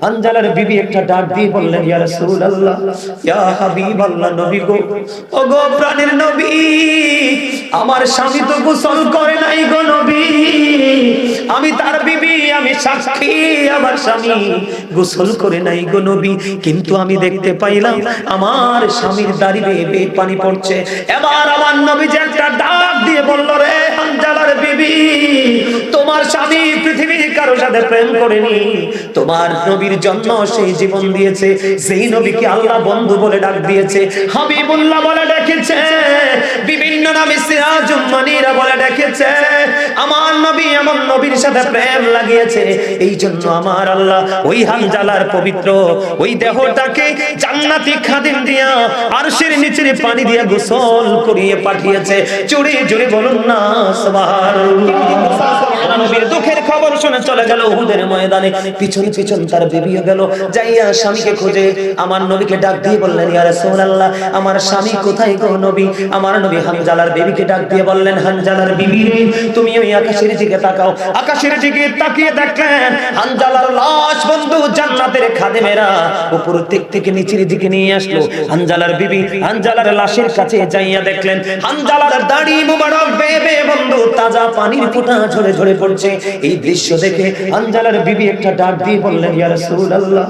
হানজালার বিবি একটা ডাক দিয়ে বললেন, ইয়া রাসূলুল্লাহ, ইয়া হাবিবাল্লাহ, নবী গো, ও গো প্রাণের নবী, আমার স্বামী তো গোসল করে নাই গো নবী। আমি তার বিবি, আমি সাক্ষী, আমার স্বামী গোসল করে নাই গো নবী। কিন্তু আমি দেখতে পাইলাম আমার স্বামীর দাড়ি বেয়ে বেয়ে পানি পড়ছে। এবার আমার নবী যে একটা ডাক দিয়ে বলল, রে হানজালার বিবি, তোমার স্বামী পৃথিবীর কারো সাথে প্রেম করেনি, তোমার নবীর জন্য সেই জীবন দিয়েছে, সেই নবীকে আল্লাহ বন্ধু বলে ডাক দিয়েছে, হাবিবুল্লাহ বলে ডেকেছে, বিভিন্ন নামে সিরাজুম মানিরা বলে ডেকেছে। আমার নবী এমন নবীর সাথে প্রেম লাগিয়েছে, এই জন্য আমার আল্লাহ ওই হানজালার পবিত্র ওই দেহটাকে জান্নাতি খাদিম দিয়া আরশের নিচে পানি দিয়া গোসল করিয়ে পাঠিয়েছে। জোরে জোরে বলুন না সুবহানাল্লাহ। নবীর দুঃখের খবর শুনে চলে গেল উহুদের ময়দানে, পিছন পিছন তার বিবিও গেল, যাইয়া স্বামীকে খোঁজে আমার নবীকে ডাক দিয়ে বললেন, ইয়া রাসূলুল্লাহ, আমার স্বামী কোথায় গো নবী? আমার নবী হানজালার বিবিকে ডাক দিয়ে বললেন, হানজালার বিবি, তুমি ওই আকাশের দিকে তাকাও। আকাশের দিকে তাকিয়ে দেখলেন হানজালার লাশ বন্ধু জান্নাতের খাদেমেরা উপর থেকে নিচের দিকে নিয়ে আসলো। হানজালার বিবি হানজালার লাশের কাছে যাইয়া দেখলেন হানজালার দাড়ি মুবারক বেয়ে বেয়ে বন্ধু তাজা পানির ফোঁটা ঝরে ঝরে পড়ছে। এই দৃশ্য দেখে হানজালার বিবি একটা ডাক দিয়ে বললেন, ইয়া রাসূলুল্লাহ,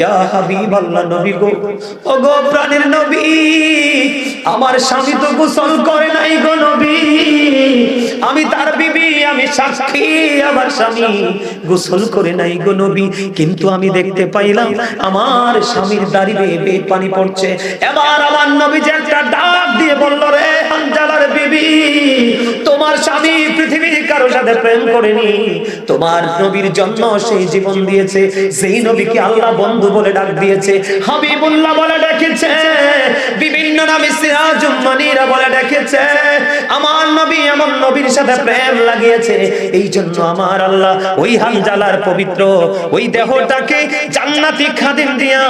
ইয়া হাবিবাল্লাহ, নবী গো, ও গো প্রাণের নবী, আমার স্বামী তো গোসল করে নাই গো নবী। আমি তার বিবি, আমি সাক্ষী, আমার স্বামী গোসল করে নাই গো নবী। কিন্তু আমি দেখতে পাইলাম আমার স্বামীর দাড়ি বেয়ে বেয়ে পানি পড়ছে। এবার আমার নবী যে একটা ডাক দিয়ে বলল, রে হানজালার বিবি, তোমার স্বামী পৃথিবীর কারো সাথে প্রেম করেনি, তোমার নবীর জন্য সেই জীবন দিয়েছে, সেই নবীকে আল্লাহ বন্ধু বলে ডাক দিয়েছে, হাবিবুল্লাহ বলে ডেকেছে, বিভিন্ন নামে সিরাজুম মানিরা বলে ডেকেছে। আমার নবী এমন নবীর সাথে প্রেম লাগিয়েছে, এই জন্য আমার আল্লাহ ওই হানজালার পবিত্র ওই দেহটাকে জান্নাতি খাদিম দিয়া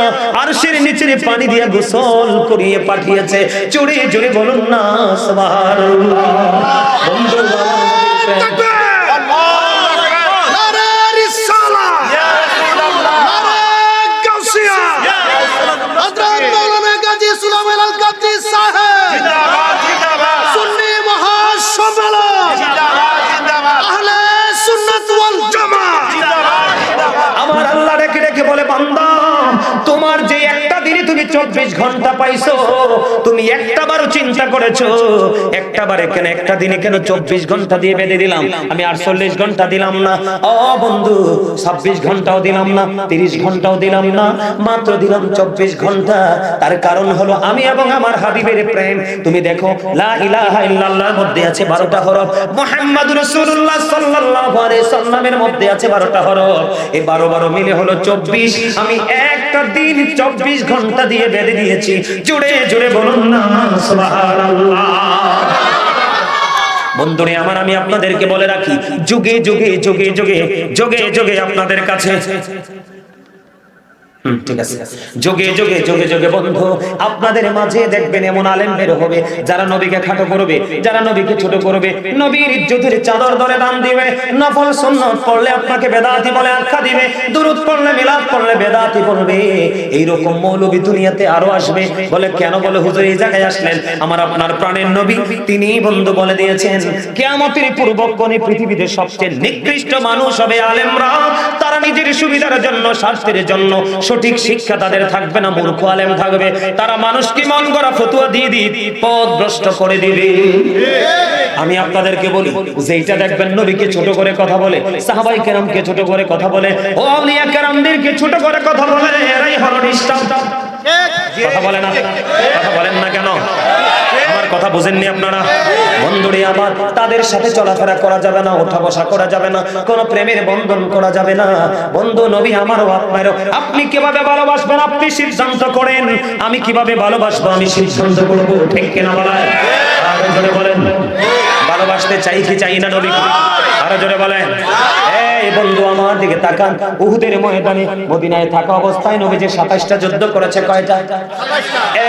আরশের নিচে পানি দিয়া গোসল করিয়ে পাঠিয়েছে। জোরে জোরে বলুন না সুবহানাল্লাহ। বন্ধু আমার আল্লাহ রেখে রেখে বলে, বান্দা, তোমার যে একটা দিনে তুমি 24 ঘন্টা পাইছো, তুমি একটা বারও চিন্তা করেছো একটা বারে কেন একটা দিনে কেন 24 ঘন্টা দিয়ে বেঁধে দিলাম? আমি 48 ঘন্টা দিলাম না, ও বন্ধু 26 ঘন্টাও দিলাম না, 30 ঘন্টাও দিলাম না, মাত্র দিলাম 24 ঘন্টা। তার কারণ হলো আমি এবং আমার হাবিবের প্রেম। তুমি দেখো লা ইলাহা ইল্লাল্লাহর মধ্যে আছে 12টা হরফ, মুহাম্মাদুর রাসূলুল্লাহ সাল্লাল্লাহু আলাইহি সাল্লামের মধ্যে আছে 12টা হরফ, এই 12 মিলে হলো 24। আমি একটা দিন 24 ঘন্টা দিয়ে বেঁধে দিয়েছি। জোরে জোরে বলুন না সুবহানাল্লাহ। বন্ধুরে আমার, আমি আপনাদেরকে বলে রাখি, যুগে যুগে যুগে যুগে যুগে যুগে আপনাদের কাছে ঠিক আছে, যুগে যুগে যুগে যুগে বন্ধু আপনাদের মাঝে দেখবেন এমন আলেম বের হবে যারা নবীকে খাটো করবে, যারা নবীকে ছোট করবে, নবীর ইজ্জতের চাদর ধরে দান দিবে, নফল সুন্নাত পড়লে আপনাকে বেদাতি বলে আখ্যা দিবে, দুরূদ পড়লে মিলাদ পড়লে বেদাতি বলবে। এইরকম মৌলবী দুনিয়াতে আরো আসবে। বলে কেন? বলে হুজুর এই জায়গায় আসলেন, আমার আপনার প্রাণের নবী তিনি বন্ধু বলে দিয়েছেন কিয়ামতের পূর্বক্ষণে পৃথিবীতে সবচেয়ে নিকৃষ্ট মানুষ হবে আলেমরা। তারা নিজের সুবিধার জন্য, স্বার্থের জন্য সঠিক শিক্ষা তাদের থাকবে না, মূর্খ আলেম থাকবে। তারা মানুষকে মন গড়া ফতোয়া দিয়ে দিয়ে পথ ভ্রষ্ট করে দিবে। আমি আপনাদেরকে বলি, যেইটা দেখবেন নবীকে ছোট করে কথা বলে, সাহাবাই কেরামকে ছোট করে কথা বলে, ও আউলিয়া কেরামদেরকে ছোট করে কথা বলে, এরাই হলো নিষ্ঠুর। কথা বলে না? কথা বলেন না কেন? আমার কথা বুঝেননি আপনারা? বন্ধুরে আমার, তাদের সাথে চলাফেরা করা যাবে না, ওঠা বসা করা যাবে না, কোনো প্রেমের বন্ধন করা যাবে না। বন্ধু নবী আমারও আপনারও, আপনি কিভাবে ভালোবাসবেন আপনি সিদ্ধান্ত করেন, আমি কিভাবে ভালোবাসবো আমি সিদ্ধান্ত করবো। ঠিক কিনা বলেন? আরো জোরে বলেন। ভালোবাসতে চাই কি চাই না নবী? আরো জোরে বলেন। এই বন্ধু আমার দিকে তাকান, উহুদের ময়দানে মদিনায় থাকা অবস্থায় নবীজি 27টা যুদ্ধ করেছে। কয়টা?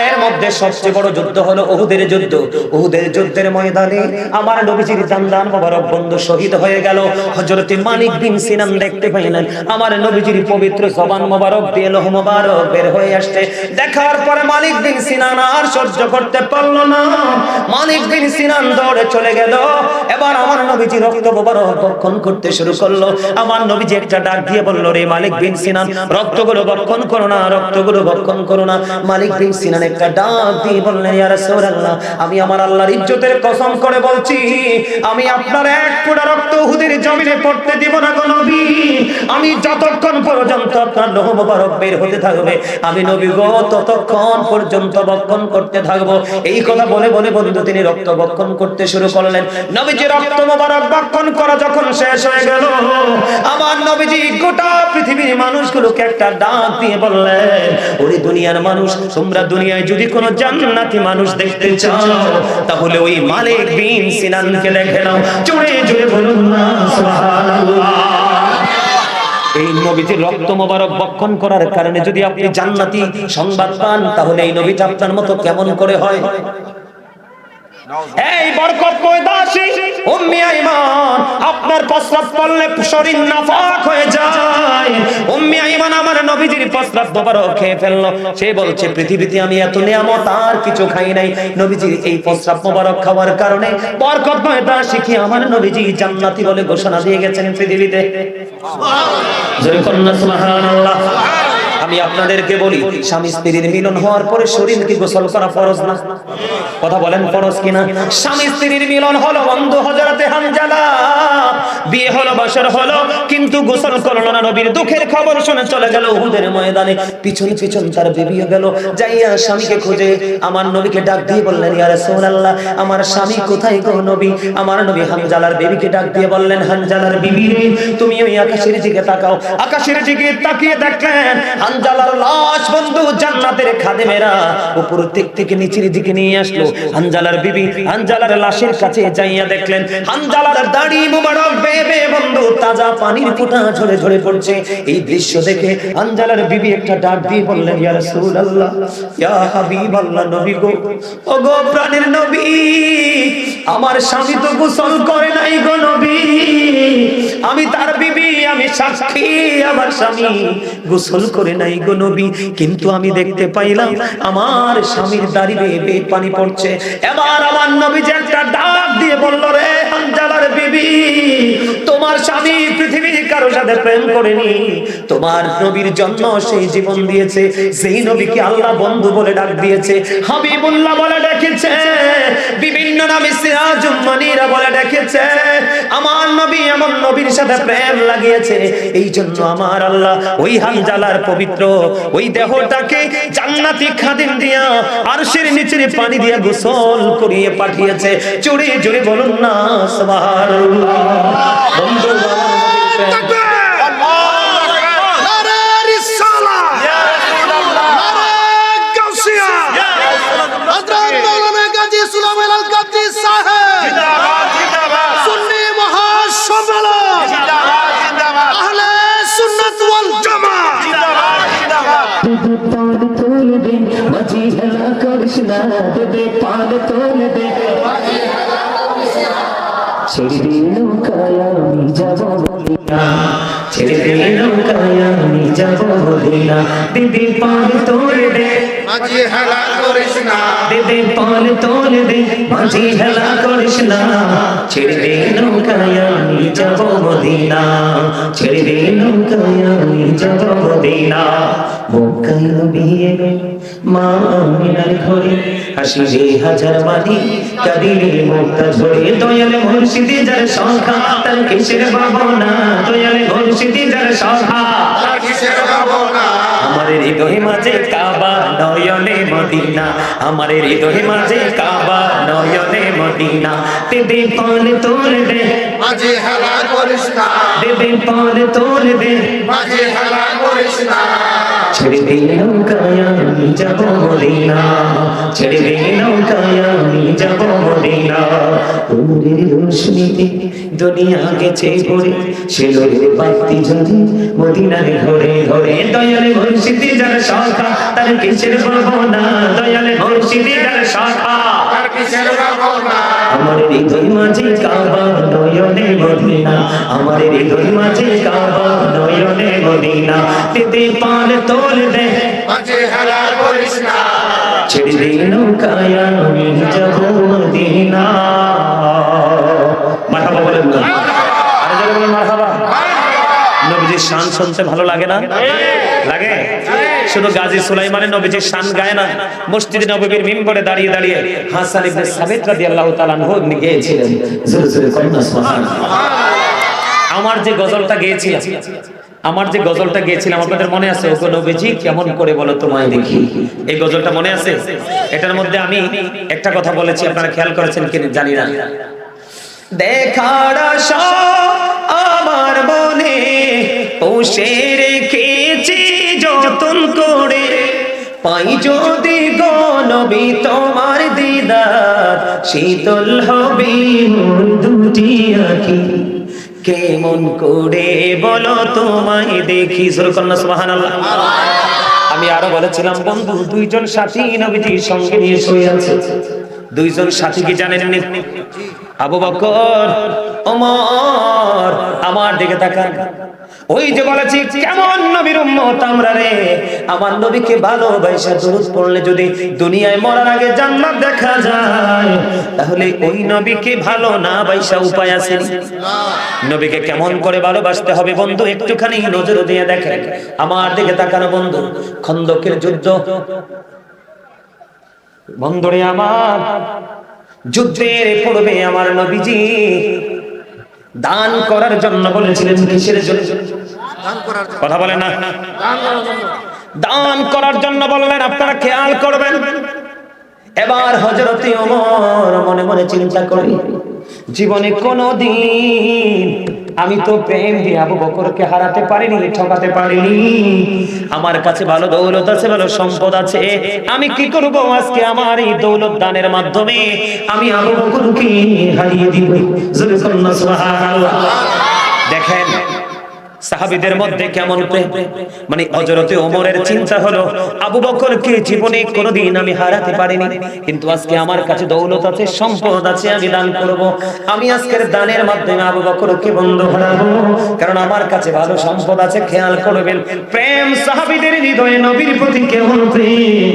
এর মধ্যে সবচেয়ে বড় যুদ্ধ হলো উহুদের যুদ্ধ। উহুদের যুদ্ধের ময়দানে আমার নবীজির জানদান মোবারক বন্ধু শহীদ হয়ে গেল। হযরত মালিক বিন সিনান দেখতে পাইলেন আমার নবীজির পবিত্র জবান মোবারক দিয়ে লোহ মোবারক বের হয়ে আসছে। দেখার পরে মালিক বিন সিনান আর সহ্য করতে পারল না। মালিক বিন সিনান দৌড়ে চলে গেল। এবার আমার নবীজি রক্ত মোবারক ভক্ষণ করতে শুরু করলো। আমার নবীজি একটা ডাক দিয়ে বলল, রে মালিক বিন সিনান, রক্তগুলো ভক্ষণ করো না, রক্তগুলো ভক্ষণ করো না। মালিক বিন সিনান একটা ডাক দিয়ে বললেন, ইয়া রাসূলুল্লাহ, আমি আমার আল্লাহর ইজ্জতের কসম করে বলছি, আমি আপনার এক ফোঁটা রক্ত উহুদের জমিনে পড়তে দিব না গো নবী। আমি যতক্ষণ পর্যন্ত আপনার লোহ মোবারক বের হতে থাকবে, আমি নবী গো ততক্ষণ পর্যন্ত ভক্ষণ করতে থাকবো। এই কথা বলে বলে বন্ধু তিনি রক্ত ভক্ষণ করতে শুরু করলেন। নবীজি রক্ত মোবারক ভক্ষণ করা যখন শেষ হয়ে গেল, আমার নবীজি গোটা পৃথিবীর মানুষগুলোকে একটা ডাক দিয়ে বললেন, ওরে দুনিয়ার মানুষ, তোমরা দুনিয়ায় যদি কোনো জান্নাতি মানুষ দেখতে চাও তাহলে ওই মালিক বিন সিনানকে দেখে নাও। জোরে জোরে বলুন না সুবহানাল্লাহ। এই নবীজির রক্ত মোবারক ভক্ষণ করার কারণে যদি আপনি জান্নাতি সংবাদ পান, তাহলে এই নবীটা আপনার মতো কেমন করে হয়? এই বরকতময় দাসী উম্মে আইমান, আপনার প্রস্রাব পড়লে শরীর নাপাক হয়ে যায়। উম্মে আইমান আমার নবীজির প্রস্রাব মোবারক খেয়ে ফেললো। সে বলছে, পৃথিবীতে আমি এত নিয়ামত আর কিছু খাই নাই। নবীজির এই প্রস্রাব মোবারক খাওয়ার কারণে বরকতময় দাসী কি আমার নবীজি জান্নাতি বলে ঘোষণা দিয়ে গেছেন পৃথিবীতে। জোরে কন্যা সুবহানাল্লাহ। আমি আপনাদেরকে বলি, স্বামী স্ত্রীর মিলন হওয়ার পরে শরীরকে গোসল করা ফরজ না? কথা বলেন, ফরজ কিনা? স্বামী স্ত্রীর মিলন হলো বন্ধু হযরতে হানজালা, বিয়ে হলো, বছর হলো, কিন্তু গোসল করলো না। নবীর দুঃখের খবর শুনে চলে গেল উহুদের ময়দানে। পিছন পিছন তার বিবিও গেল, যাইয়া স্বামীকে খুঁজে আমার নবীকে ডাক দিয়ে বললেন, ইয়া রাসূলুল্লাহ, আমার স্বামী কোথায় গো নবী? আমার নবী হানজালার বিবিকে ডাক দিয়ে বললেন, হানজালার বিবি রে, তুমি ওই আকাশের দিকে তাকাও। আকাশের দিকে তাকিয়ে দেখলেন হানজালার লাশ বন্ধু জান্নাতের খাদেমেরা উপর দিক থেকে নিচের দিকে নিয়ে আসলো। হানজালার বিবি হানজালার লাশের কাছে যাইয়া দেখলেন হানজালার দাড়ি মোবারক বেয়ে বেয়ে বন্ধু তাজা পানির ফোঁটা ঝরে ঝরে পড়ছে। এই দৃশ্য দেখে হানজালার বিবি একটা ডাক দিয়ে বললেন, ইয়া রাসূলুল্লাহ, ইয়া হাবিবাল্লাহ, নবী গো, ও গো প্রাণের নবী, আমার স্বামী তো গোসল করে নাই গো নবী। আমি তার বিবি, আমি সাক্ষী, আমার স্বামী গোসল করে নাই গো নবী, কিন্তু আমি দেখতে পাইলাম আমার স্বামীর দাড়ি বেয়ে বেয়ে পানি পড়ছে। এবার আমার নবী যে একটা ডাক দিয়ে বলল, রে হানজালার বিবি, তোমার স্বামী পৃথিবীর কারো সাথে প্রেম করেনি, তোমার নবীর জন্য সেই জীবন দিয়েছে, সেই নবীকে আল্লাহ বন্ধু বলে ডাক দিয়েছে, হাবিবুল্লাহ বলে ডেকেছে, বিভিন্ন নামে সিরাজুম মুনীরা বলে ডেকেছে। আমার নবী এমন নবীর সাথে প্রেম লাগিয়েছে, এই জন্য আমার আল্লাহ ওই হানজালার পবিত্র ওই দেহটাকে জান্নাতি খাদিম দিয়া আরশের নিচের পানি দিয়া গোসল করিয়ে পাঠিয়েছে। জোরে জোরে বলুন না সুবহানাল্লাহ। বন্ধু ছেড়ে দিন নৌকায় আমি যাব মদিনা, ছেড়ে দিন নৌকায় আমি যাব মদিনা, দিদি পাল তোলে দে মাঝি হেলা করিস না, দিদি পাল তোলে দে মাঝি হেলা করিস না, ছেড়ে দিন নৌকায় আমি যাব মদিনা, ছেড়ে দিন নৌকায় আমি যাব মদিনা। মক্কায় নবী এলো মা আমিনার ঘরে, হাসিবে হাজার মাদি কাঁদিবে মুক্তা ঝরে, দয়ালে মুর্শিদি যার সংখ্যা তার কিসের ভাবনা, দয়ালে মুর্শিদি যার সংখ্যা তার কিসের ভাবনা। আমার হৃদয় মাঝে কাবা নয়নে মদিনা, আমার হৃদয় মাঝে কাবা নয়নে মদিনা, দিদি পাল তোল দে মাঝে হেলা করিস না, দিদি পাল তোল দে মাঝে হেলা করিস না, ছেড়ে দে নৌকায় আমি যাব মদিনা, ছেড়ে দে নৌকায় আমি যাব মদিনা। নূরের রোশনীতে দুনিয়া গেছে ভরে, সে নূরের বাতি জ্বলে মদিনার ঘরে ঘরে। দয়াল মুর্শিদি যার শাখা তার কিসের ভাবনা, দয়াল মুর্শিদি যার শাখা তার কিসের ভাবনা। আমার হৃদয় মাঝে কাবা নয়নে মদিনা, আমার হৃদয় মাঝে কাবা নয়নে মদিনা। তেতে পাল তোল দে মাঝে হালা করিস না, ছেড়ে দে নৌকায় আমি যাব মদিনা। মারহাবা বলেন না, আরে যারা বলেন মারহাবা। নবীজির শান শুনতে ভালো লাগে না? লাগে। শুধু গাজী সুলাইমানের নবীজির শান গায় না, মসজিদে নববীর মিম্বরে দাঁড়িয়ে দাঁড়িয়ে হাসান ইবনে সাবিত রাদিয়াল্লাহু তাআলা আনহু গেয়েছিলেন। জোরে জোরে কন্যা সুবহানাল্লাহ। আমার যে গজলটা গেয়েছিলাম, আপনাদের মনে আছে? ওগো নবীজি কেমন করে বলো তোমায় দেখি, এই গজলটা মনে আছে? এটার মধ্যে আমি একটা কথা বলেছি, আপনারা খেয়াল করেছেন কিনা জানি না। দেখার আশা আমার মনে পুষে রেখেছি যতন করে, পাই যদি গো নবী তোমার দিদার, শীতল হবে মোর দুটি আঁখি, কেমন করে বলো তোমায় দেখি। সুবহানাল্লাহ সুবহানাল্লাহ। আমি আরো বলেছিলাম বন্ধু, দুইজন সাথী নবীজির সঙ্গে নিয়ে শুয়ে আছে। দুইজন সাথী কি জানেন? আবু বকর, ওমর। আমার দিকে তাকান। ওই যে বলেছি কেমন নবীর উম্মত আমরা রে, আমার নবীকে ভালোবাসা দরুদ পড়লে যদি দুনিয়ায় মরার আগে জান্নাত দেখা যায়, তাহলে ওই নবীকে ভালো না বাইসা উপায় আছে? নবীকে কেমন করে ভালোবাসতে হবে বন্ধু, একটুখানি নজর দিয়ে দেখেন। আমার দিকে তাকানো বন্ধু। খন্দকের যুদ্ধ বন্ধুরে আমার, যুদ্ধের পূর্বে আমার নবীজি দান করার জন্য বলেছিলেন। কিসের জন্য? কথা বলেন না। দান করার জন্য বললেন। আপনারা খেয়াল করবেন। এবার হযরতে ওমর মনে মনে চিন্তা করি, জীবনে কোনদিন আমি তো প্রেম দিয়ে আবু বকরকে হারাতে পারিনি, ঠকাতে পারিনি। আমার কাছে ভালো দৌলত আছে, ভালো সম্পদ আছে। আমি কি করব আজকে আমার এই দৌলত দানের মাধ্যমে আমি আবু বকরকে হারিয়ে দিব। সুবহানাল্লাহ। দেখেন সাহাবীদের মধ্যে কেমন প্রেম। মানে হযরতে ওমরের চিন্তা হলো, আবু বকরকে জীবনে কোনোদিন আমি হারাতে পারিনি, কিন্তু আজকে আমার কাছে দৌলত আছে, সম্পদ আছে, আমি দান করব। আমি আজকের দানের মাধ্যমে আবু বকরকে বন্ধু হারাবো, কারণ আমার কাছে ভালো সম্পদ আছে। খেয়াল করবেন প্রেম সাহাবীদের হৃদয়ে নবীর প্রতি কেমন প্রেম।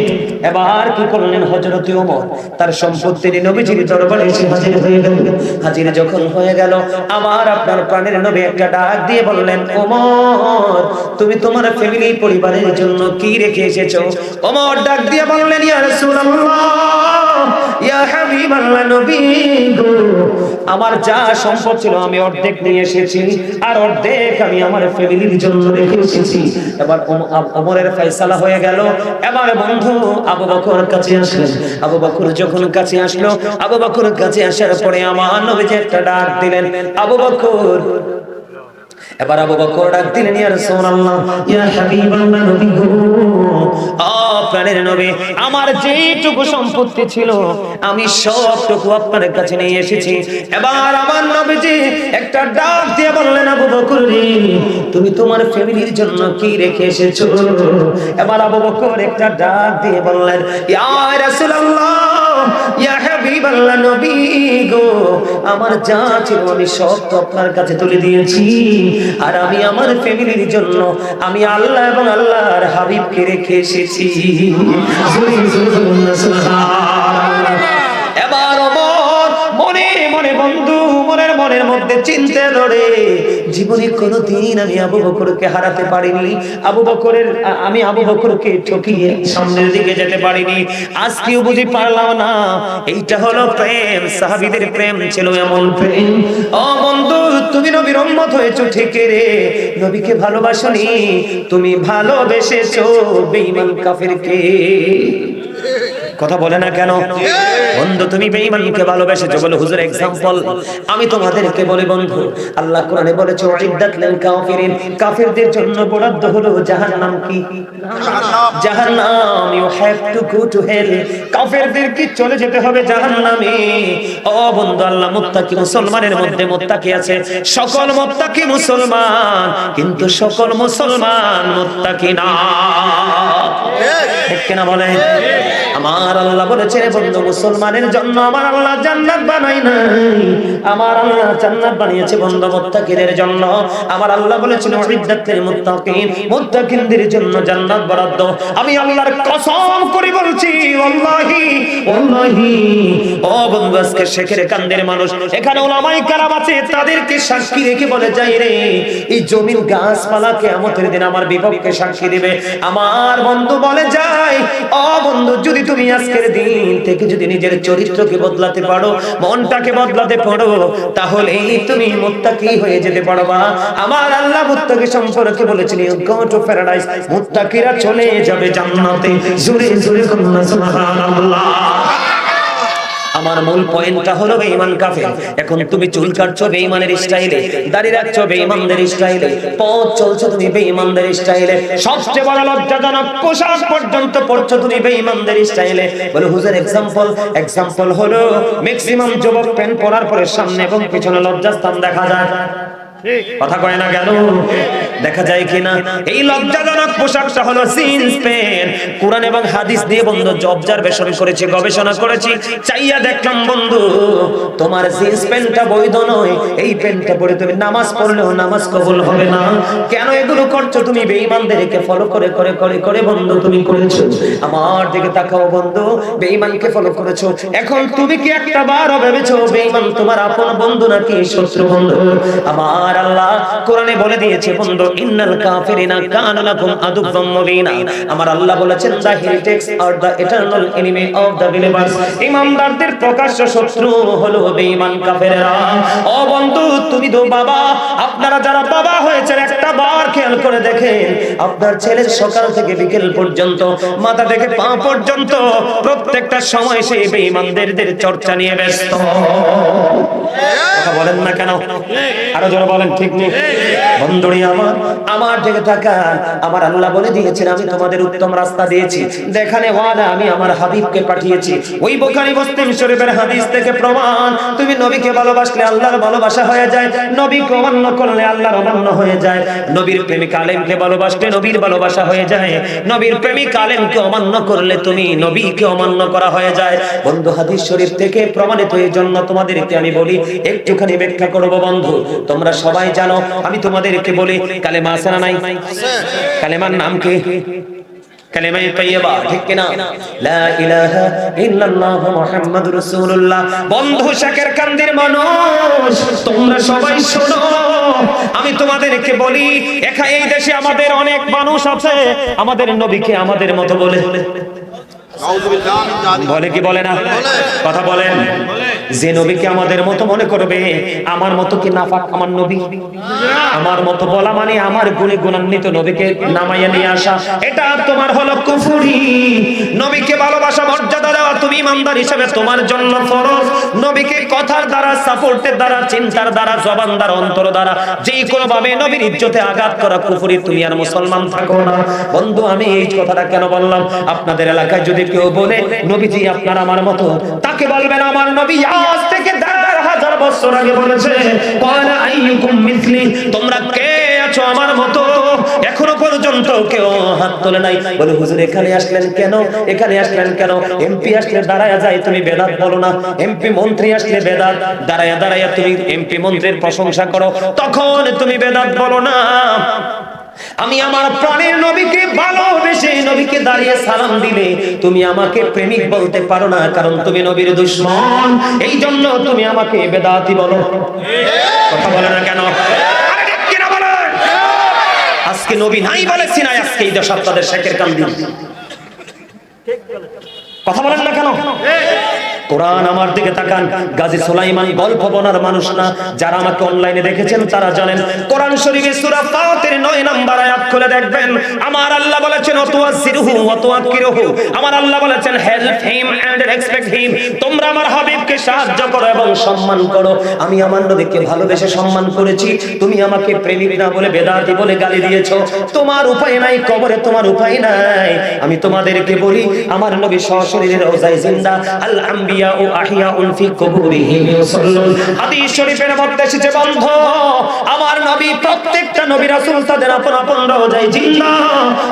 এবার কি করলেন হযরতে ওমর? তার সম্পত্তি নিয়ে নবীজির দরবারে এসে হাজির হয়ে গেল। হাজির যখন হয়ে গেল, আমার আপনার প্রাণের নবী একটা ডাক দিয়ে বললেন, ওমর তুমি তোমার ফ্যামিলি পরিবারের জন্য কি রেখে এসেছো? ওমর ডাক দিয়ে বললেন, ইয়া রাসূলুল্লাহ, ইয়া হাবিবাল্লাহ, নবী গো, আমার যা সম্পদ ছিল আমি অর্ধেক নিয়ে এসেছি, আর অর্ধেক আমি আমার ফ্যামিলির জন্য রেখে এসেছি। এবার ওমরের ফয়সালা হয়ে গেল। এবার বন্ধু আবু বকর কাছে আসলেন। আবু বকর যখন কাছে আসলো, আবু বকর কাছে আসার পরে আমার নবীজি একটা ডাক দিলেন, আবু বকর। এবার আবু বকর ডাক দিলেন, ইয়া রাসূলুল্লাহ, ইয়া হাবিবাল্লাহ, নবী গো, প্রাণের নবী, আমার যেটুকু সম্পত্তি ছিল আমি সবটুকু আপনার কাছে নিয়ে এসেছি। এবার আমার নবীজি একটা ডাক দিয়ে বললেন, আবু বকর রে, তুমি তোমার ফ্যামিলির জন্য কি রেখে এসেছো? এবার আবু বকর একটা ডাক দিয়ে বললেন, ইয়া রাসূলুল্লাহ, ইয়া হাবিবাল্লাহ, নবী গো, আমার যা ছিল আমি সব তো আপনার কাছে তুলে দিয়েছি, আর আমি আমার ফ্যামিলির জন্য আমি আল্লাহ এবং আল্লাহর হাবিবকে রেখে এসেছি। এবার ওমর মনে মনে বন্ধু মনের মধ্যে চিন্তা ধরে, জীবনে কোনোদিন আমি আবু বকরকে হারাতে পারিনি, আমি আবু বকরকে ঠকিয়ে সামনের দিকে যেতে পারিনি, আজকেও বুঝি পারলাম না। এইটা হলো প্রেম। সাহাবীদের প্রেম ছিল এমন প্রেম। ও বন্ধু, তুমি নবীর উম্মত হয়েছো ঠিক রে, নবীকে ভালোবাসনি, তুমি ভালোবেসেছো বেঈমান কাফেরকে। কথা বলে না কেন? বন্ধু তুমি বেঈমানকে ভালোবেসেছো বলে হুজুর এক্সাম্পল আমি তোমাদেরকে বলি বন্ধু, আল্লাহ কোরআনে বলেছে উইদ্দাত লিল কাফিরিন, কাফিরদের জন্য বরাদ্দ হলো জাহান্নাম। কি জাহান্নাম? You have to go to hell, কাফিরদের কি চলে যেতে হবে জাহান্নামে। ও বন্ধু, আল্লাহ মুত্তাকি মুসলমানের মধ্যে মুত্তাকি আছে, সকল মুত্তাকি মুসলমান, কিন্তু সকল মুসলমান মুত্তাকি না। ঠিক কিনা বলে? আমার আল্লাহ বলেছে বন্ধু মুসলমানের জন্য আমার আল্লাহ জান্নাত বানাই নাই, আমার আল্লাহ জান্নাত বানিয়েছে বন্ধু মুত্তাকিদের জন্য। আমার আল্লাহ বলেছেন উইদ্দাতুল মুত্তাকিন, মুত্তাকিনদের জন্য জান্নাত বরাদ্দ। আমি আল্লাহর কসম করে বলছি ওয়াল্লাহি ওয়াল্লাহি, ও বন্ধু আজকে শেখের কান্দের মানুষ এখানে ওলামায়ে কেরাম আছে, তাদেরকে সাক্ষী রেখে বলে যাই রে, এই জমিন গাছপালা কিয়ামতের দিন আমার বিপক্ষে সাক্ষী দিবে। আমার বন্ধু বলে যায়, ও বন্ধু যদি তুমি আজকের দিন থেকে যদি নিজের চরিত্রকে বদলাতে পারো, মনটাকে বদলাতে পারো, তাহলে তুমি মুত্তাকি হয়ে যেতে পারবা। আমার আল্লাহ মুত্তাকি সম্পর্কে বলেছেন গো টু প্যারাডাইস, মুত্তাকিরা চলে যাবে জান্নাতে। জোরে জোরে সুবহানাল্লাহ। আমার মূল পয়েন্টটা হলো বেঈমান কাফের। এখন তুমি চুল কাটছো বেঈমানের স্টাইলে, দাড়ি রাখছো বেঈমানদের স্টাইলে, পথ চলছো তুমি বেঈমানদের স্টাইলে, সবচেয়ে বড় লজ্জাজনক পোশাক পর্যন্ত পরছো তুমি বেঈমানদের স্টাইলে। বলে হুজুর এক্সাম্পল হলো ম্যাক্সিমাম যুবক প্যান্ট পরার পরে সামনে এবং পিছনে লজ্জাস্থান দেখা যায়। কথা কয় না কেন? দেখা যায় কিনা? এই লজ্জাজনক পোশাকটা হলো জিন্স প্যান্ট। কোরআন এবং হাদিস দিয়ে বন্ধু অবজারভেশন করেছি, গবেষণা করেছি, চাইয়া দেখলাম বন্ধু তোমার জিন্স প্যান্টটা বৈধ নয়। এই প্যান্টটা পরে তুমি নামাজ পড়লেও নামাজ কবুল হবে না। কেন এগুলো করছো? তুমি বেঈমানদেরকে ফলো করে করে করে করে বন্ধু তুমি করেছো। আমার দিকে তাকাও বন্ধু, বেঈমানকে ফলো করেছো। এখন তুমি কি একটা বারও ভেবেছো বেঈমান তোমার আপন বন্ধু নাকি শত্রু বন্ধু? আমার আল্লাহ কোরআনে বলে দিয়েছে বন্ধু ইন্নাল কাফিরিনা কানা লাকুম আদুওয়াম মুবিনা। আমার আল্লাহ বলেছেন the heretics are the eternal enemy of the believers, ঈমানদারদের প্রকাশ্য শত্রু হলো বেঈমান কাফেররা। ও বন্ধু তুমি তো বাবা, আপনারা যারা বাবা হয়েছেন একটা বার খেয়াল করে দেখেন, আপনার ছেলের সকাল থেকে বিকেল পর্যন্ত মাথা থেকে পা পর্যন্ত প্রত্যেকটা সময় সেই বেঈমানদের চর্চা নিয়ে ব্যস্ত। কথা বলেন না কেন? আরো জোরে বলেন ঠিক নেই? বন্ধুরি আমার দিকে তাকান। আমার আল্লাহ বলে দিয়েছেন আমি তোমাদের উত্তম রাস্তা দিয়েছি, দেখানে ওয়ালা আমি আমার হাবিবকে পাঠিয়েছি। ওই বুখারী মুসলিম শরীফের হাদিস থেকে প্রমাণ, তুমি নবীকে ভালোবাসলে আল্লাহর ভালোবাসা হয়ে যায়, নবীকে অমান্য করলে আল্লাহর অমান্য হয়ে যায়। নবীর প্রেমিক আলেমকে ভালোবাসলে নবীর ভালোবাসা হয়ে যায়, নবীর প্রেমিক আলেমকে অমান্য করলে তুমি নবীকে অমান্য করা হয়ে যায়। বন্ধু হাদিস শরীফ থেকে প্রমাণিত। এই জন্য তোমাদেরকে আমি বলি একটুখানি ব্যাখ্যা করব বন্ধু। তোমরা সবাই জানো, আমি তোমাদেরকে বলি কালেমা আছে না নাই? কালেমার নাম কি? কালেমায়ে তাইয়্যিবা, ঠিক কি না? লা ইলাহা ইল্লাল্লাহ মুহাম্মাদুর রাসূলুল্লাহ। বন্ধু শাকের কান্দির মানুষ তোমরা সবাই শোনো, আমি তোমাদেরকে বলি এই দেশে আমাদের অনেক মানুষ আছে আমাদের নবীকে আমাদের মতো বলে বলে কি বলে না? কথা বলেন। যে নবীকে আমাদের মতো মনে করবে, আমার মতো কি নাফাক আমার নবী? আমার মতো বলা মানে আমার গুণে গুণান্বিত নবীকে নামাইয়া নিয়ে আসা, এটা তোমার হলো কুফরি। নবীকে ভালোবাসা মর্যাদা দেওয়া তুমি ইমানদার হিসেবে তোমার জন্য ফরজ। নবীকে কথার দ্বারা, সাপোর্টের দ্বারা, চিন্তার দ্বারা, জবান দ্বারা, অন্তর দ্বারা যে কোনো ভাবে নবীর ইজ্জতে আঘাত করা কুফরি। তুমি আর মুসলমান থাকো না। বন্ধু আমি এই কথাটা কেন বললাম? আপনাদের এলাকায় যদি কেউ বলে নবীজি আপনার আমার মতো, তাকে বলবেন আমার নবী আজ থেকে ১০০০ বছর আগে বলেছে ক্বালা আইয়ুকুম মিসলি, তোমরা কে আছো আমার মতো? এখনো পর্যন্ত কেউ হাত তোলে নাই। বলে হুজুর এখানে আসলেন কেন? এখানে আসলেন কেন? এমপি আসলে দাঁড়ায়া যায় তুমি বেদাত বলো না, এমপি মন্ত্রী আসলে বেদাত, দাঁড়ায়া দাঁড়ায়া তুমি এমপি মন্ত্রীর প্রশংসা করো, তখন তুমি বেদাত বলো না। আমি আমার প্রাণের নবীকে ভালোবেসে নবীকে দাঁড়িয়ে সালাম দিলে তুমি আমাকে প্রেমিক বলতে পারো না, কারণ তুমি নবীর দুশমন। এই জন্য তুমি আমাকে বেদাতি বলো। কথা বলে না কেন? আজকে নবী নাই বলেছি না, আজকে এই দেশ আপনাদের শেখের কান্দি। কথা বলেন না কেন? কোরআন আমার দিকে তাকান। গাজী সুলাইমান গল্প বলার মানুষ না, যারা আমাকে অনলাইনে দেখেছেন তারা জানেন। কোরআন শরীফে সূরা ফাতির 9 নম্বর আয়াত খুলে দেখবেন, আমার আল্লাহ বলেছেন ওয়াতুয়াসিরহু ওয়াতুয়াক্কিরহু, আমার আল্লাহ বলেছেন help him and respect him, তোমরা আমার হাবিবকে সাহায্য করো এবং সম্মান করো। আমি আমার নবীকে ভালোবেসে সম্মান করেছি, তুমি আমাকে প্রেমিক না বলে বেদাতি বলে গালি দিয়েছো, তোমার উপায় নাই, কবরে তোমার উপায় নাই। আমি তোমাদেরকে বলি, আমার নবী সশরীরে রওজায়ে জিন্দা, আল আম্বিয়া ও আহিয়াউন ফি কুবুরিহিম ইউসাল্লুন। হাদিস শরীফের মধ্যে এসেছে বন্ধু, আমার নবী প্রত্যেকটা নবী রাসূল তাদের আপন আপন রওজায়ে জিন্দা,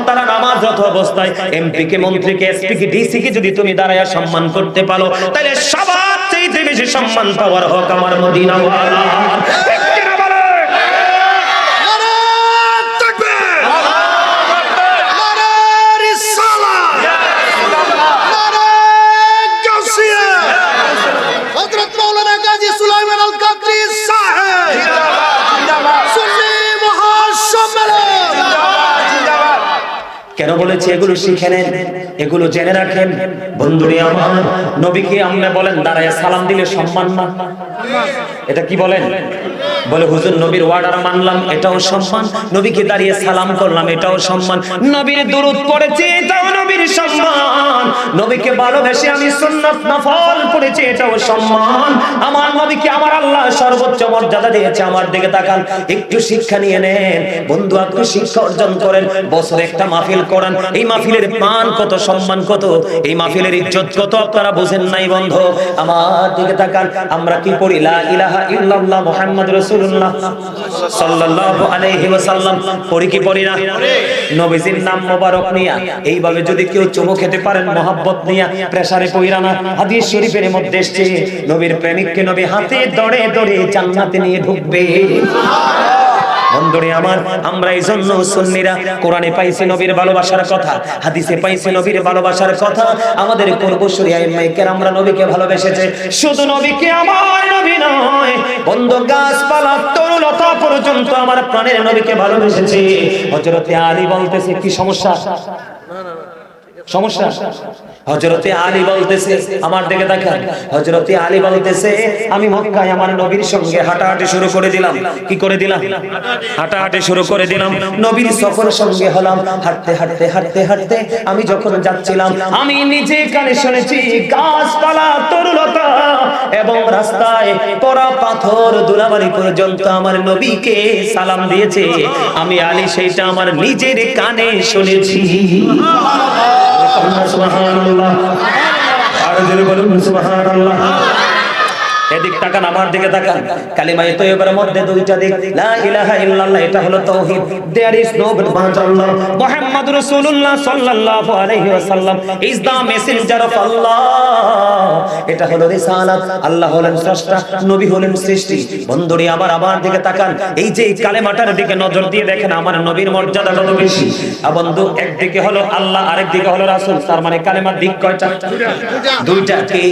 তারা নামাজরত অবস্থায় এমপি কে, মন্ত্রী কে, এসপি কে, ডিসি কে যদি তুমি দাঁড়ায়া সম্মান করতে পারো, তাহলে সবার চাইতে বেশি সম্মান পাওয়ার হক আমার মদিনা ওয়ালা। কেন বলেছি এগুলো শিখে নেন, এগুলো জেনে রাখেন বন্ধুরে আমার। নবীকে আপনি বলেন দাঁড়ায় সালাম দিলে সম্মান না? এটা কি বলেন? বলে হুজুর নবীর ওয়ার্ডার মানলাম, এটাও সম্মান। নবীকে দাঁড়িয়ে সালাম করলাম, এটাও সম্মান। নবীর দুরূদ পড়েছি, এটাও নবীর সম্মান। নবীকে ভালোবেসে আমি সুন্নাত নফল পড়েছি, এটাও সম্মান। আমার নবীকে আমার আল্লাহ সর্বোচ্চ মর্যাদা দিয়েছে। আমার দিকে তাকান, একটু শিক্ষা নিয়ে নেন বন্ধু, একটু শিক্ষা অর্জন করেন। বছরে একটা মাহফিল করেন, এই মাহফিলের মান কত, সম্মান কত, এই মাহফিলের ইজ্জত কত আপনারা বুঝেন নাই বন্ধু। আমার দিকে তাকান, আমরা কি পড়ি? লা ইলাহা ইল্লাল্লাহ মুহাম্মাদুর রাসূলুল্লাহ সাল্লাল্লাহু আলাইহি ওয়াসাল্লাম পড়ি কি পড়ি না? নবীজির নাম মোবারক নিয়া এইভাবে যদি কেউ চুমু খেতে পারেন মহব্বত নিয়া, প্রেসারে পইরা না। হাদিস শরীফের মধ্যে এসেছে, নবীর প্রেমিককে নবী হাতে ধরে ধরে জান্নাতে নিয়ে ঢুকবে। বন্ধুরে আমার, আমরা এই জন্য সুন্নিরা কোরআনে পাইছি নবীর ভালোবাসার কথা, হাদিসে পাইছি নবীর ভালোবাসার কথা। আমাদের পূর্বসূরি আইম্মায়ে কেরামরা নবীকে ভালোবেসেছে। শুধু নবীকে আমার নবী নয় বন্ধু, গাছপালা তরুলতা পর্যন্ত আমার প্রাণের নবীকে ভালোবেসেছে। হযরতে আলী বলতেছে, কি সমস্যা? সমস্যা? হযরতে আলী বলতেছে, আমার দিকে তাকান, হযরতে আলী বলতেছে, আমি মক্কায় আমার নবীর সঙ্গে হাঁটাহাঁটি শুরু করে দিলাম। কি করে দিলাম? হাঁটাহাঁটি শুরু করে দিলাম। নবীর সফর সঙ্গে হলাম। হাঁটতে হাঁটতে হাঁটতে হাঁটতে আমি যখন যাচ্ছিলাম, আমি নিজে কানে শুনেছি গাছপালা তরুলতা এবং রাস্তায় পড়া পাথর ধুলাবালি পর্যন্ত আমার নবীকে সালাম দিয়েছে। আমি আলী সেইটা আমার নিজের কানে শুনেছি। সুবহানাল্লাহ, আর জোরে বলুন সুবহানাল্লাহ। এদিক তাকান, আমার দিকে তাকান। কালিমায়ে তয়্যিবার মধ্যে দুইটা দিক, লা ইলাহা ইল্লাল্লাহ এটা হলো তাওহীদ, দেয়ার ইজ নো বাট আল্লাহ, মুহাম্মাদুর রাসূলুল্লাহ সাল্লাল্লাহু আলাইহি ওয়াসাল্লাম ইজ দা মেসেঞ্জার অফ আল্লাহ, এটা হলো রিসালাত। আল্লাহ হলেন স্রষ্টা, নবী হলেন সৃষ্টি। বন্ধুরে আমার দিকে তাকান, এই যে কালেমাটার দিকে নজর দিয়ে দেখেন আমার নবীর মর্যাদা কত বেশি। বন্ধু, একদিকে হলো আল্লাহ, আরেকদিকে হলো রাসূল। তার মানে কালেমার দিক কয়টা? দুইটা। কি?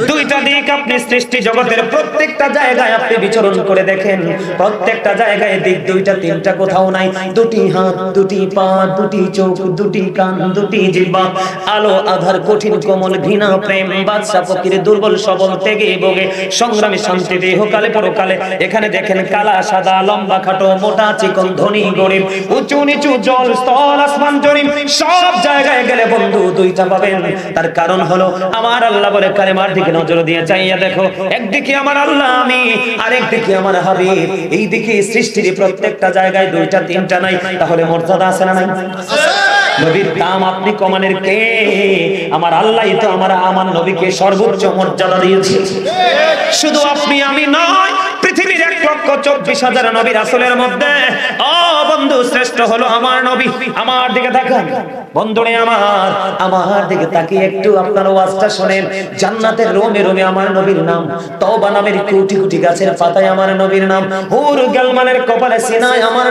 দুইটা দিক। আপনি সৃষ্টি জগতের প্রত্যেকটা জায়গায় আপনি বিচরণ করে দেখেন, প্রত্যেকটা জায়গায় দিক দুইটা তিনটা কোথাও নাই। দুটি হাত, দুটি পা, দুটি চোখ, দুটি কান, দুটি জিহ্বা, আলো আধার, কঠিন কোমল, ঘৃণা প্রেম, বাদশা ফকির, দুর্বল সবল, ত্যাগে ভোগে, সংগ্রামী শান্তি, দেহকালে পরকালে। এখানে দেখেন কালা সাদা, লম্বা খাটো, মোটা চিকন, ধনী গরিব, উঁচু নিচু, জল স্থল আসমান জমিন, সব জায়গায় গেলে বন্ধু দুইটা পাবেন। তার কারণ হলো আমার আল্লাহ বলে কালেমার দিকে নজর দিয়ে চাইয়া দেখো, একদিকে আমার আল্লাহ আমি, আরেকদিকে আমার হাবিব। এই দিকে সৃষ্টির প্রত্যেকটা জায়গায় দুইটা তিনটা নাই, তাহলে মর্যাদা আছে না নাই? নবীর দাম আপনি কমানের কে? আমার আল্লাহই তো আমার নবীকে সর্বোচ্চ মর্যাদা দিয়েছে। শুধু আপনি আমি নয়, পৃথিবীর 1,24,000 নবী রাসূলের মধ্যে বন্ধু শ্রেষ্ঠ হলো আমার নবী। আমার দিকে তাকান বন্ধুরে, আমার দিকে তাকিয়ে একটু আপনার ওয়াজটা শুনেন। জান্নাতের রোমে রোমে আমার নবীর নাম, তওবা নামের কোটি কোটি গাছের পাতায় আমার নবীর নাম, হুর গালমানের কপালে সিনায় আমার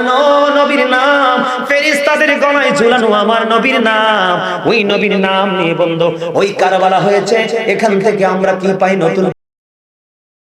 নবীর নাম, ফেরেশতাদের গলায় ঝুলানো আমার নবীর নাম। ওই নবীর নাম নিয়ে বন্ধু ওই কারবালা হয়েছে। এখান থেকে আমরা কি পাই? নতুন